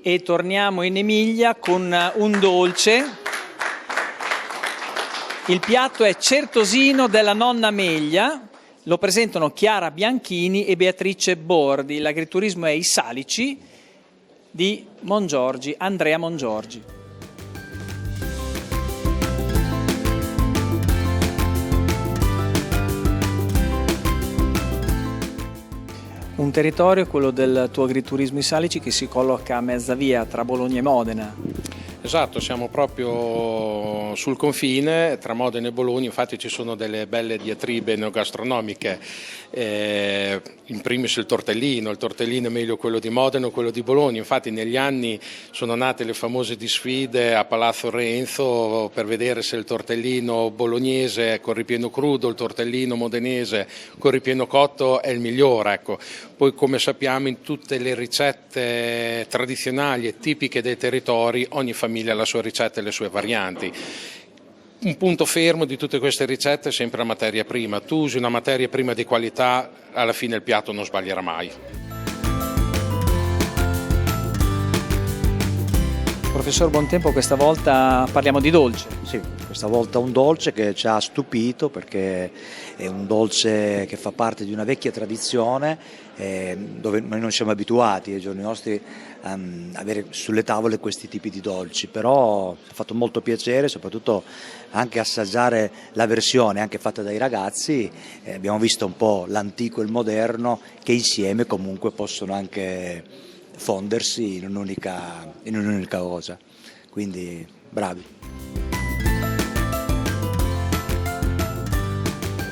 E torniamo in Emilia con un dolce. Il piatto è certosino della nonna Meglia. Lo presentano Chiara Bianchini e Beatrice Bordi. L'agriturismo è I Salici di Mongiorgi, Andrea Mongiorgi. Un territorio, quello del tuo agriturismo I Salici, che si colloca a mezza via tra Bologna e Modena. Esatto, siamo proprio sul confine tra Modena e Bologna, infatti ci sono delle belle diatribe enogastronomiche, in primis il tortellino è meglio quello di Modena o quello di Bologna, infatti negli anni sono nate le famose disfide a Palazzo Renzo per vedere se il tortellino bolognese con ripieno crudo, il tortellino modenese con ripieno cotto è il migliore, ecco. Poi come sappiamo in tutte le ricette tradizionali e tipiche dei territori ogni famiglia ha la sua ricetta e le sue varianti. Un punto fermo di tutte queste ricette è sempre la materia prima. Tu usi una materia prima di qualità, alla fine il piatto non sbaglierà mai. Professor Bontempo, questa volta parliamo di dolce. Sì, questa volta un dolce che ci ha stupito perché è un dolce che fa parte di una vecchia tradizione dove noi non siamo abituati ai giorni nostri a avere sulle tavole questi tipi di dolci, però ha fatto molto piacere, soprattutto anche assaggiare la versione anche fatta dai ragazzi. Abbiamo visto un po' l'antico e il moderno che insieme comunque possono anche fondersi in un'unica cosa, quindi bravi.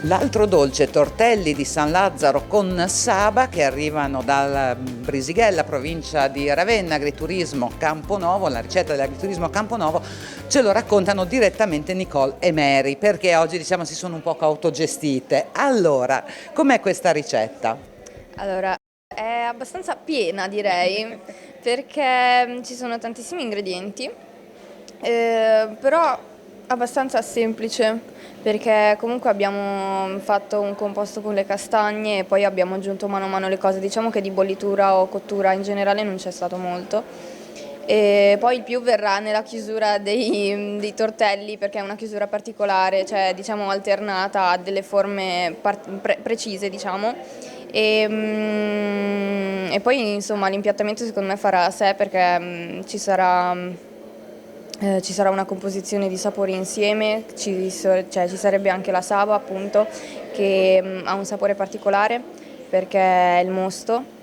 L'altro dolce, tortelli di San Lazzaro con Saba, che arrivano dal Brisighella, provincia di Ravenna, agriturismo Camponovo. La ricetta dell'agriturismo Camponovo ce lo raccontano direttamente Nicole e Mary, perché oggi si sono un po' autogestite. Allora, com'è questa ricetta? Allora, è abbastanza piena, direi, perché ci sono tantissimi ingredienti, però abbastanza semplice, perché comunque abbiamo fatto un composto con le castagne e poi abbiamo aggiunto mano a mano le cose. Diciamo che di bollitura o cottura in generale non c'è stato molto. E poi il più verrà nella chiusura dei tortelli, perché è una chiusura particolare, cioè alternata a delle forme precise, E poi insomma l'impiattamento secondo me farà a sé, perché ci sarà una composizione di sapori insieme, ci sarebbe anche la Saba appunto, che ha un sapore particolare perché è il mosto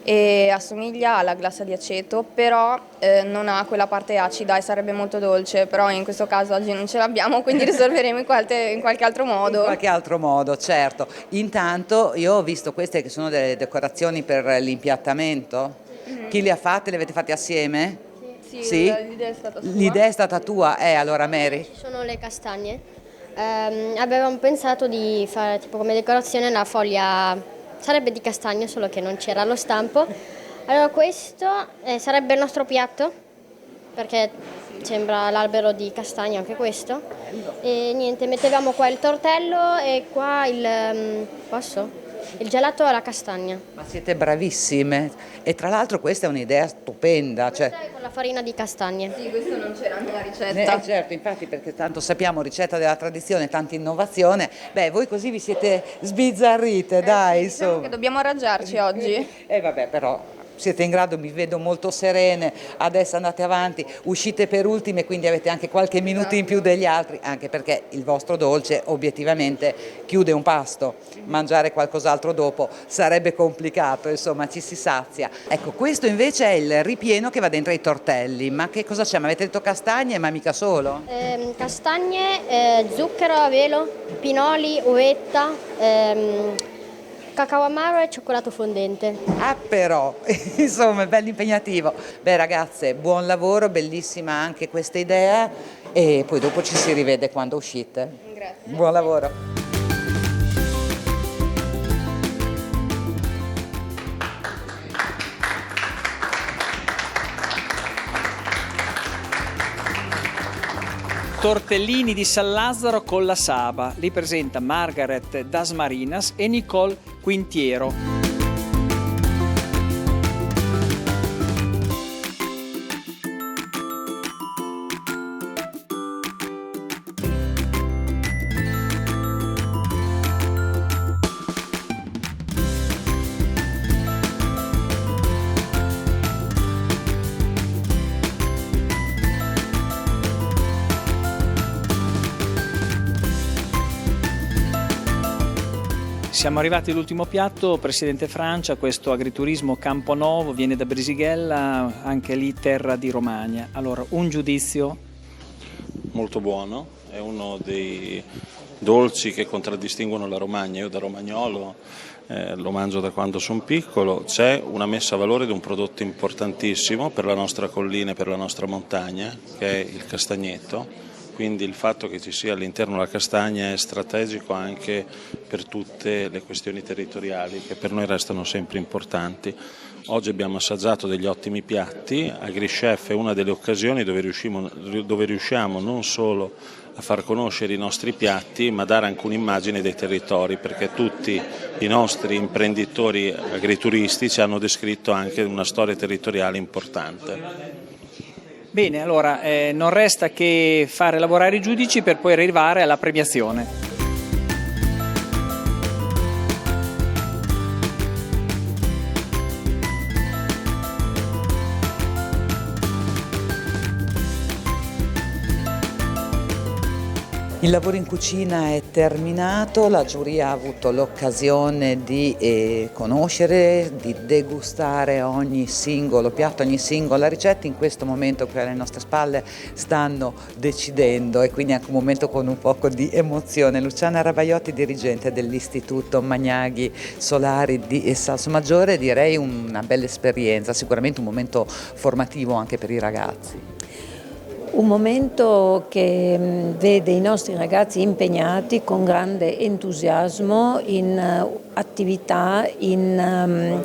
e assomiglia alla glassa di aceto, però non ha quella parte acida e sarebbe molto dolce, però in questo caso oggi non ce l'abbiamo, quindi risolveremo in qualche altro modo. In qualche altro modo, certo. Intanto io ho visto queste che sono delle decorazioni per l'impiattamento. Chi le ha fatte? Le avete fatte assieme? Sì? L'idea è stata sua. L'idea è stata tua, allora Mary? Ci sono le castagne. Avevamo pensato di fare tipo come decorazione la foglia, sarebbe di castagno, solo che non c'era lo stampo. Allora questo sarebbe il nostro piatto, perché sembra l'albero di castagno anche questo. E niente, mettevamo qua il tortello e qua il gelato alla castagna. Ma siete bravissime e tra l'altro questa è un'idea stupenda. Questa è con la farina di castagne. Sì, questo non c'era nella ricetta. Certo, infatti, perché tanto sappiamo ricetta della tradizione, tanta innovazione. Voi così vi siete sbizzarrite, dai, insomma. Che dobbiamo arrangiarci oggi. Vabbè, però siete in grado, mi vedo molto serene, adesso andate avanti, uscite per ultime, quindi avete anche qualche minuto in più degli altri, anche perché il vostro dolce obiettivamente chiude un pasto, mangiare qualcos'altro dopo sarebbe complicato, insomma ci si sazia. Ecco, questo invece è il ripieno che va dentro ai tortelli, ma che cosa c'è? Mi avete detto castagne, ma mica solo? Castagne, zucchero a velo, pinoli, uvetta, cacao amaro e cioccolato fondente. Ah però, insomma è bello impegnativo. Ragazze, buon lavoro, bellissima anche questa idea e poi dopo ci si rivede quando uscite. Grazie. Buon lavoro. Tortellini di San Lazzaro con la Saba, li presenta Margaret Dasmarinas e Nicole Quintiero. siamo arrivati all'ultimo piatto, Presidente Francia, questo agriturismo Camponovo, viene da Brisighella, anche lì terra di Romagna. Allora, un giudizio? Molto buono, è uno dei dolci che contraddistinguono la Romagna. Io da romagnolo lo mangio da quando sono piccolo. C'è una messa a valore di un prodotto importantissimo per la nostra collina e per la nostra montagna, che è il castagneto. Quindi il fatto che ci sia all'interno la castagna è strategico anche per tutte le questioni territoriali che per noi restano sempre importanti. Oggi abbiamo assaggiato degli ottimi piatti, AgriChef è una delle occasioni dove riusciamo non solo a far conoscere i nostri piatti ma dare anche un'immagine dei territori, perché tutti i nostri imprenditori agrituristici hanno descritto anche una storia territoriale importante. Bene, allora non resta che fare lavorare i giudici per poi arrivare alla premiazione. Il lavoro in cucina è terminato, la giuria ha avuto l'occasione di conoscere, di degustare ogni singolo piatto, ogni singola ricetta. In questo momento qui alle nostre spalle stanno decidendo e quindi anche un momento con un poco di emozione. Luciana Ravaiotti, dirigente dell'Istituto Magnaghi Solari di Salsomaggiore, direi una bella esperienza, sicuramente un momento formativo anche per i ragazzi. Un momento che vede i nostri ragazzi impegnati con grande entusiasmo in attività in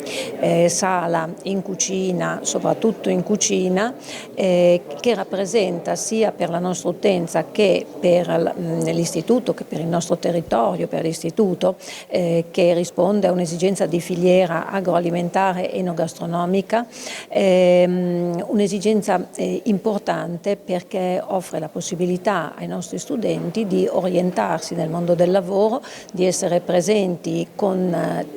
sala, in cucina, soprattutto in cucina, che rappresenta sia per la nostra utenza che per l'istituto, che per il nostro territorio, per l'istituto, che risponde a un'esigenza di filiera agroalimentare e enogastronomica, un'esigenza importante perché offre la possibilità ai nostri studenti di orientarsi nel mondo del lavoro, di essere presenti con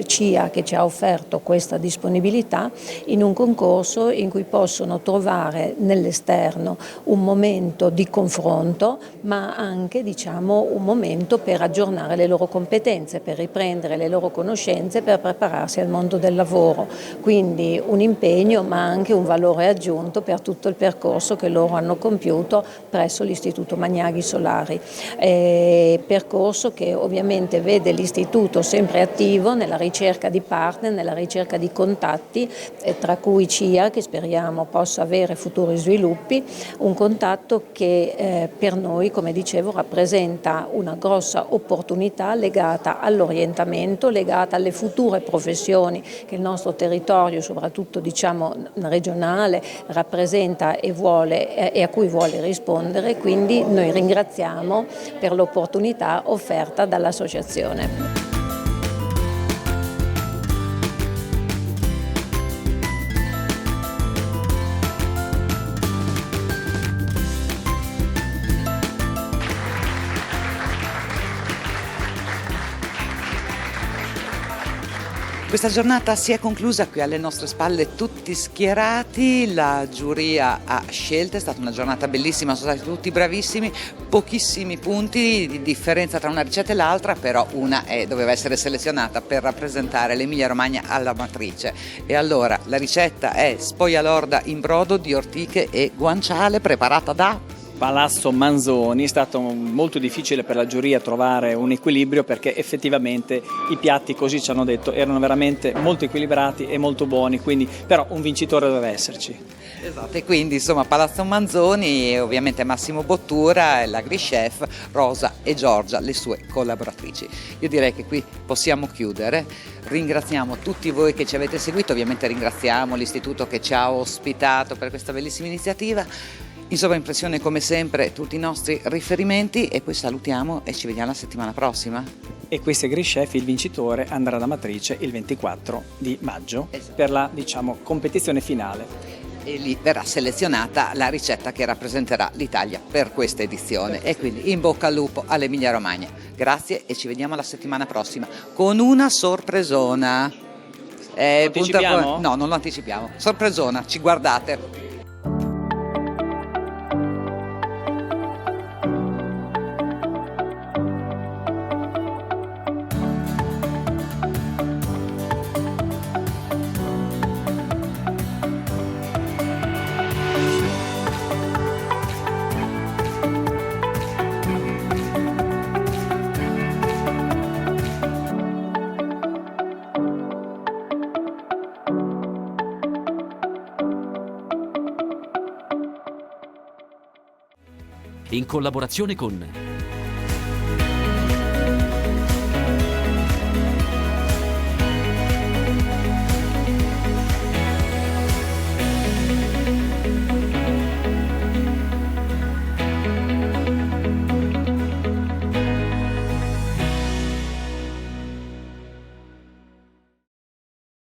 CIA che ci ha offerto questa disponibilità in un concorso in cui possono trovare nell'esterno un momento di confronto, ma anche un momento per aggiornare le loro competenze, per riprendere le loro conoscenze, per prepararsi al mondo del lavoro. Quindi un impegno ma anche un valore aggiunto per tutto il percorso che loro hanno compiuto presso l'Istituto Magnaghi Solari. Percorso che ovviamente vede l'istituto sempre attivo nella ricerca di partner, nella ricerca di contatti, tra cui CIA, che speriamo possa avere futuri sviluppi, un contatto che per noi, come dicevo, rappresenta una grossa opportunità legata all'orientamento, legata alle future professioni che il nostro territorio, soprattutto regionale, rappresenta e a cui vuole rispondere. Quindi noi ringraziamo per l'opportunità offerta dall'associazione. Questa giornata si è conclusa qui alle nostre spalle, tutti schierati, la giuria ha scelto, è stata una giornata bellissima, sono stati tutti bravissimi, pochissimi punti di differenza tra una ricetta e l'altra, però una doveva essere selezionata per rappresentare l'Emilia Romagna alla matrice. E allora la ricetta è spoglia lorda in brodo di ortiche e guanciale preparata da Palazzo Manzoni. È stato molto difficile per la giuria trovare un equilibrio perché effettivamente i piatti, così ci hanno detto, erano veramente molto equilibrati e molto buoni, quindi però un vincitore doveva esserci. Esatto, e quindi insomma Palazzo Manzoni e ovviamente Massimo Bottura, l'AgriChef, Rosa e Giorgia, le sue collaboratrici. Io direi che qui possiamo chiudere, ringraziamo tutti voi che ci avete seguito, ovviamente ringraziamo l'istituto che ci ha ospitato per questa bellissima iniziativa. In sovraimpressione come sempre tutti i nostri riferimenti e poi salutiamo e ci vediamo la settimana prossima. E questo AgriChef, il vincitore, andrà da matrice il 24 di maggio per la competizione finale. E lì verrà selezionata la ricetta che rappresenterà l'Italia per questa edizione. E quindi in bocca al lupo all'Emilia Romagna. Grazie e ci vediamo la settimana prossima con una sorpresona. Anticipiamo? No, non lo anticipiamo. Sorpresona, ci guardate. in collaborazione con